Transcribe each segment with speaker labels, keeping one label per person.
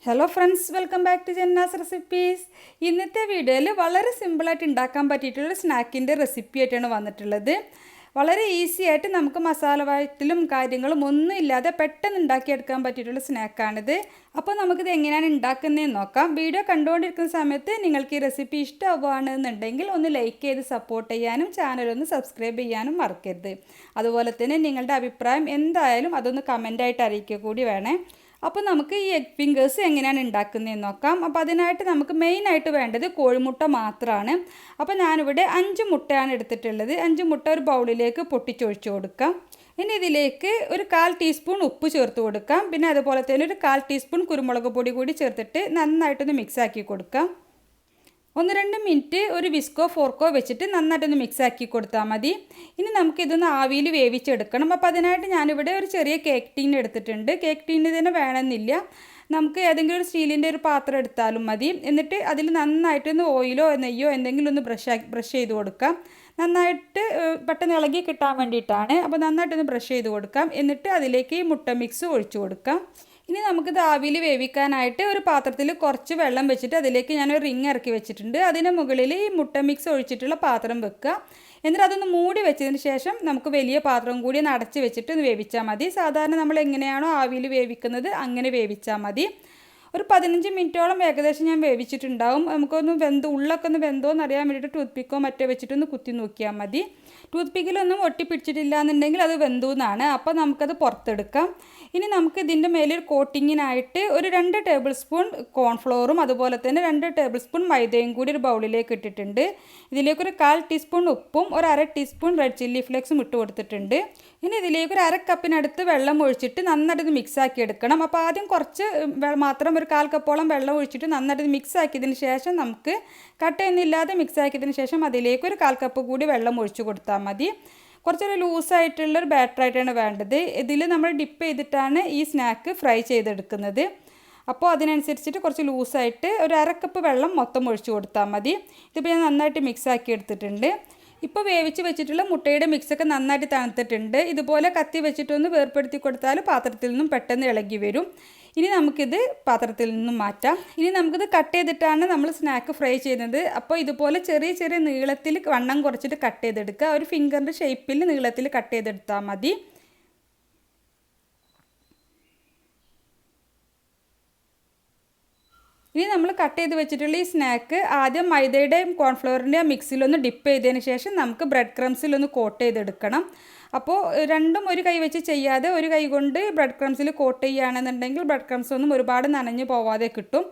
Speaker 1: Hello friends, welcome back to Janna's recipes. ഇന്നത്തെ വീഡിയോയിൽ വളരെ സിമ്പിളായിട്ട് ഉണ്ടാക്കാൻ പറ്റിയിട്ടുള്ള സ്നാക്കിൻ്റെ റെസിപ്പി ആയിട്ടാണ് വന്നിട്ടുള്ളത്. വളരെ ഈസി ആയിട്ട് നമുക്ക് മസാല വഴറ്റിലും കാര്യങ്ങളും ഒന്നും ഇല്ലാതെ പെട്ടെന്ന് ഉണ്ടാക്കിയെടുക്കാൻ പറ്റിയിട്ടുള്ള സ്നാക്കാണിത്. അപ്പോൾ നമുക്കിത് എങ്ങനെയാണ് ഉണ്ടാക്കുന്നതെന്ന് നോക്കാം. വീഡിയോ കണ്ടുകൊണ്ടിരിക്കുന്ന സമയത്ത് നിങ്ങൾക്ക് ഈ റെസിപ്പി ഇഷ്ടമാവുകയാണെന്നുണ്ടെങ്കിൽ ഒന്ന് ലൈക്ക് ചെയ്ത് സപ്പോർട്ട് ചെയ്യാനും ചാനലൊന്ന് സബ്സ്ക്രൈബ് ചെയ്യാനും മറക്കരുത്. അതുപോലെ തന്നെ നിങ്ങളുടെ അഭിപ്രായം എന്തായാലും അതൊന്ന് കമൻ്റായിട്ട് അറിയിക്കുക കൂടി വേണേ. അപ്പോൾ നമുക്ക് ഈ എഗ് ഫിംഗേഴ്സ് എങ്ങനെയാണ് ഉണ്ടാക്കുന്നതെന്ന് നോക്കാം. അപ്പോൾ അതിനായിട്ട് നമുക്ക് മെയിനായിട്ട് വേണ്ടത് കോഴിമുട്ട മാത്രമാണ്. അപ്പോൾ ഞാനിവിടെ 5 മുട്ടയാണ് എടുത്തിട്ടുള്ളത്. 5 മുട്ട ഒരു ബൗളിലേക്ക് പൊട്ടിച്ചൊഴിച്ച് കൊടുക്കാം. ഇനി ഇതിലേക്ക് ഒരു 1/4 ടീസ്പൂൺ ഉപ്പ് ചേർത്ത് കൊടുക്കാം. പിന്നെ അതുപോലെ തന്നെ ഒരു 1/4 ടീസ്പൂൺ കുരുമുളക് പൊടി കൂടി ചേർത്തിട്ട് നന്നായിട്ടൊന്ന് മിക്സാക്കി കൊടുക്കാം. 1-2 മിനിറ്റ് ഒരു വിസ്കോ ഫോർക്കോ വെച്ചിട്ട് നന്നായിട്ടൊന്ന് മിക്സാക്കി കൊടുത്താൽ മതി. ഇനി നമുക്കിതൊന്ന് ആവിയിൽ വേവിച്ചെടുക്കണം. അപ്പോൾ അതിനായിട്ട് ഞാനിവിടെ ഒരു ചെറിയ കേക്ക് ടീൻ എടുത്തിട്ടുണ്ട്. കേക്ക് ടീന് തന്നെ വേണമെന്നില്ല, നമുക്ക് ഏതെങ്കിലും ഒരു സ്റ്റീലിൻ്റെ ഒരു പാത്രം എടുത്താലും മതി. എന്നിട്ട് അതിൽ നന്നായിട്ടൊന്ന് ഓയിലോ നെയ്യോ എന്തെങ്കിലും ഒന്ന് ബ്രഷ് ചെയ്ത് കൊടുക്കാം. നന്നായിട്ട് പെട്ടെന്ന് ഇളകി കിട്ടാൻ വേണ്ടിയിട്ടാണ്. അപ്പോൾ നന്നായിട്ടൊന്ന് ബ്രഷ് ചെയ്ത് കൊടുക്കാം. എന്നിട്ട് അതിലേക്ക് ഈ മുട്ട മിക്സ് ഒഴിച്ചു കൊടുക്കാം. ഇനി നമുക്കിത് ആവിയിൽ വേവിക്കാനായിട്ട് ഒരു പാത്രത്തിൽ കുറച്ച് വെള്ളം വെച്ചിട്ട് അതിലേക്ക് ഞാനൊരു റിങ് ഇറക്കി വെച്ചിട്ടുണ്ട്. അതിന് മുകളിൽ ഈ മുട്ട മിക്സ് ഒഴിച്ചിട്ടുള്ള പാത്രം വെക്കുക. എന്നിട്ട് അതൊന്ന് മൂടി വെച്ചതിന് ശേഷം നമുക്ക് വലിയ പാത്രം കൂടി ഒന്ന് അടച്ച് വെച്ചിട്ട് ഒന്ന് വേവിച്ചാൽ മതി. സാധാരണ നമ്മൾ എങ്ങനെയാണോ ആവിയിൽ വേവിക്കുന്നത് അങ്ങനെ വേവിച്ചാൽ മതി. ഒരു 15 മിനിറ്റോളം ഏകദേശം ഞാൻ വേവിച്ചിട്ടുണ്ടാവും. നമുക്കൊന്ന് ഉള്ളൊക്കെ ഒന്ന് വെന്തോന്ന് അറിയാൻ വേണ്ടിയിട്ട് ടൂത്ത് പിക്കോ മറ്റോ വെച്ചിട്ടൊന്ന് കുത്തി നോക്കിയാൽ മതി. ടൂത്ത് പിക്കിലൊന്നും ഒട്ടിപ്പിടിച്ചിട്ടില്ല എന്നുണ്ടെങ്കിൽ അത് വെന്തു എന്നാണ്. അപ്പോൾ നമുക്കത് പുറത്തെടുക്കാം. ഇനി നമുക്ക് ഇതിൻ്റെ മേലൊരു കോട്ടിങ്ങിനായിട്ട് ഒരു 2 ടേബിൾ സ്പൂൺ കോൺഫ്ലോറും അതുപോലെ തന്നെ 2 ടേബിൾ സ്പൂൺ മൈദയും കൂടി ഒരു ബൗളിലേക്ക് ഇട്ടിട്ടുണ്ട്. ഇതിലേക്കൊരു 1/4 ടീസ്പൂൺ ഉപ്പും ഒരു 1/2 ടീസ്പൂൺ റെഡ് ചില്ലി ഫ്ലേക്സും ഇട്ട് കൊടുത്തിട്ടുണ്ട്. ഇനി ഇതിലേക്ക് ഒരു 1/2 കപ്പിനടുത്ത് വെള്ളം ഒഴിച്ചിട്ട് നന്നായിട്ട് മിക്സാക്കി എടുക്കണം. അപ്പോൾ ആദ്യം കുറച്ച് മാത്രം ഒരു 1/4 കപ്പോളം വെള്ളം ഒഴിച്ചിട്ട് നന്നായിട്ട് മിക്സ് ആക്കിയതിന് ശേഷം നമുക്ക് കട്ടയൊന്നുമില്ലാതെ മിക്സ് ആക്കിയതിന് ശേഷം അതിലേക്ക് ഒരു 1/4 കപ്പ് കൂടി വെള്ളം ഒഴിച്ചു കൊടുത്താൽ മതി. കുറച്ചൊരു ലൂസായിട്ടുള്ളൊരു ബാറ്ററായിട്ടാണ് വേണ്ടത്. ഇതിൽ നമ്മൾ ഡിപ്പ് ചെയ്തിട്ടാണ് ഈ സ്നാക്ക് ഫ്രൈ ചെയ്തെടുക്കുന്നത്. അപ്പോൾ അതിനനുസരിച്ചിട്ട് കുറച്ച് ലൂസായിട്ട് ഒരു 1/2 കപ്പ് വെള്ളം മൊത്തം ഒഴിച്ചു കൊടുത്താൽ മതി. ഇതിപ്പോൾ ഞാൻ നന്നായിട്ട് മിക്സ് ആക്കി എടുത്തിട്ടുണ്ട്. ഇപ്പോൾ വേവിച്ച് വെച്ചിട്ടുള്ള മുട്ടയുടെ മിക്സൊക്കെ നന്നായിട്ട് തണുത്തിട്ടുണ്ട്. ഇതുപോലെ കത്തി വെച്ചിട്ടൊന്ന് വേർപ്പെടുത്തി കൊടുത്താൽ പാത്രത്തിൽ നിന്നും പെട്ടെന്ന് ഇളകി വരും. ഇനി നമുക്കിത് പാത്രത്തിൽ നിന്നും മാറ്റാം. ഇനി നമുക്കിത് കട്ട് ചെയ്തിട്ടാണ് നമ്മൾ സ്നാക്ക് ഫ്രൈ ചെയ്യുന്നത്. അപ്പോൾ ഇതുപോലെ ചെറിയ ചെറിയ നീളത്തിൽ വണ്ണം കുറച്ചിട്ട് കട്ട് ചെയ്തെടുക്കുക. ഒരു ഫിംഗറിൻ്റെ ഷേപ്പിൽ നീളത്തിൽ കട്ട് ചെയ്തെടുത്താൽ മതി. ഇനി നമ്മൾ കട്ട് ചെയ്ത് വെച്ചിട്ടുള്ള ഈ സ്നാക്ക് ആദ്യം മൈദയുടെയും കോൺഫ്ലവറിൻ്റെയും മിക്സിലൊന്ന് ഡിപ്പ് ചെയ്തതിന് ശേഷം നമുക്ക് ബ്രെഡ് ക്രംസിലൊന്ന് കോട്ട് ചെയ്തെടുക്കണം. അപ്പോൾ രണ്ടും ഒരു കൈ വെച്ച് ചെയ്യാതെ ഒരു കൈ കൊണ്ട് ബ്രെഡ് ക്രംസിൽ കോട്ട് ചെയ്യുകയാണെന്നുണ്ടെങ്കിൽ ബ്രെഡ് ക്രംസ് ഒന്നും ഒരുപാട് നനഞ്ഞു പോവാതെ കിട്ടും.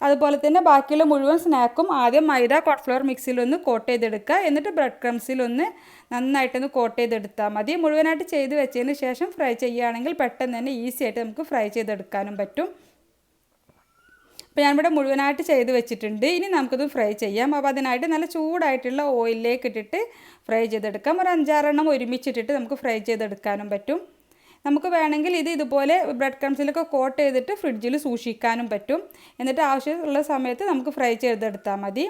Speaker 1: അതുപോലെ തന്നെ ബാക്കിയുള്ള മുഴുവൻ സ്നാക്കും ആദ്യം മൈദ കോൺഫ്ലവർ മിക്സിലൊന്ന് കോട്ട് ചെയ്തെടുക്കുക. എന്നിട്ട് ബ്രെഡ് ക്രംസിലൊന്ന് നന്നായിട്ടൊന്ന് കോട്ട് ചെയ്തെടുത്താൽ മതി. മുഴുവനായിട്ട് ചെയ്ത് വെച്ചതിന് ശേഷം ഫ്രൈ ചെയ്യുകയാണെങ്കിൽ പെട്ടെന്ന് തന്നെ ഈസി ആയിട്ട് നമുക്ക് ഫ്രൈ ചെയ്തെടുക്കാനും പറ്റും. അപ്പോൾ ഞാനിവിടെ മുഴുവനായിട്ട് ചെയ്ത് വെച്ചിട്ടുണ്ട്. ഇനി നമുക്കത് ഫ്രൈ ചെയ്യാം. അപ്പോൾ അതിനായിട്ട് നല്ല ചൂടായിട്ടുള്ള ഓയിലിലേക്ക് ഇട്ടിട്ട് ഫ്രൈ ചെയ്തെടുക്കാം. ഒരു 5-6 എണ്ണം ഒരുമിച്ചിട്ടിട്ട് നമുക്ക് ഫ്രൈ ചെയ്തെടുക്കാനും പറ്റും. നമുക്ക് വേണമെങ്കിൽ ഇതുപോലെ ബ്രെഡ് ക്രംസിലൊക്കെ കോട്ട് ചെയ്തിട്ട് ഫ്രിഡ്ജിൽ സൂക്ഷിക്കാനും പറ്റും. എന്നിട്ട് ആവശ്യമുള്ള സമയത്ത് നമുക്ക് ഫ്രൈ ചെയ്തെടുത്താൽ മതി.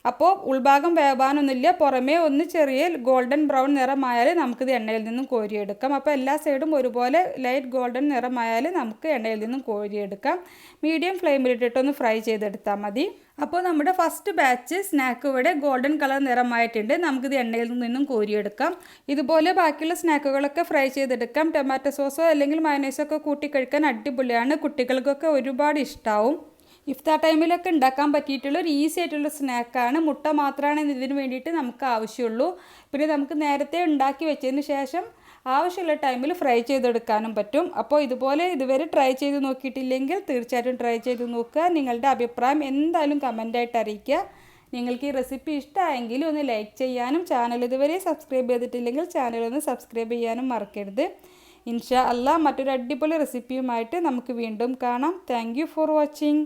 Speaker 1: അപ്പോൾ ഉൾഭാഗം വേവാനൊന്നുമില്ല, പുറമേ ഒന്ന് ചെറിയ ഗോൾഡൻ ബ്രൗൺ നിറമായാൽ നമുക്കിത് എണ്ണയിൽ നിന്നും കോരിയെടുക്കാം. അപ്പോൾ എല്ലാ സൈഡും ഒരുപോലെ ലൈറ്റ് ഗോൾഡൻ നിറമായാൽ നമുക്ക് എണ്ണയിൽ നിന്നും കോരിയെടുക്കാം. മീഡിയം ഫ്ലെയിമിലിട്ടിട്ടൊന്ന് ഫ്രൈ ചെയ്തെടുത്താൽ മതി. അപ്പോൾ നമ്മുടെ ഫസ്റ്റ് ബാച്ച് സ്നാക്ക് ഇവിടെ ഗോൾഡൻ കളർ നിറമായിട്ടുണ്ട്. നമുക്കിത് എണ്ണയിൽ നിന്നും കോരിയെടുക്കാം. ഇതുപോലെ ബാക്കിയുള്ള സ്നാക്കുകളൊക്കെ ഫ്രൈ ചെയ്തെടുക്കാം. ടൊമാറ്റോ സോസോ അല്ലെങ്കിൽ മയോണൈസോ ഒക്കെ കൂട്ടി കഴിക്കാൻ അടിപൊളിയാണ്. കുട്ടികൾക്കൊക്കെ ഒരുപാട് ഇഷ്ടമാവും. ഇഫ്താർ ടൈമിലൊക്കെ ഉണ്ടാക്കാൻ പറ്റിയിട്ടുള്ള ഒരു ഈസി ആയിട്ടുള്ള സ്നാക്കാണ്. മുട്ട മാത്രമാണ് ഇതിന് വേണ്ടിയിട്ട് നമുക്ക് ആവശ്യമുള്ളൂ. പിന്നെ നമുക്ക് നേരത്തെ ഉണ്ടാക്കി വെച്ചതിന് ശേഷം ആവശ്യമുള്ള ടൈമിൽ ഫ്രൈ ചെയ്തെടുക്കാനും പറ്റും. അപ്പോൾ ഇതുപോലെ ഇതുവരെ ട്രൈ ചെയ്ത് നോക്കിയിട്ടില്ലെങ്കിൽ തീർച്ചയായിട്ടും ട്രൈ ചെയ്ത് നോക്കുക. നിങ്ങളുടെ അഭിപ്രായം എന്തായാലും കമൻ്റായിട്ട് അറിയിക്കുക. നിങ്ങൾക്ക് ഈ റെസിപ്പി ഇഷ്ടമായെങ്കിൽ ഒന്ന് ലൈക്ക് ചെയ്യാനും ചാനൽ ഇതുവരെ സബ്സ്ക്രൈബ് ചെയ്തിട്ടില്ലെങ്കിൽ ചാനലൊന്ന് സബ്സ്ക്രൈബ് ചെയ്യാനും മറക്കരുത്. ഇൻഷാ അല്ലാ മറ്റൊരു അടിപൊളി റെസിപ്പിയുമായിട്ട് നമുക്ക് വീണ്ടും കാണാം. Thank you for watching.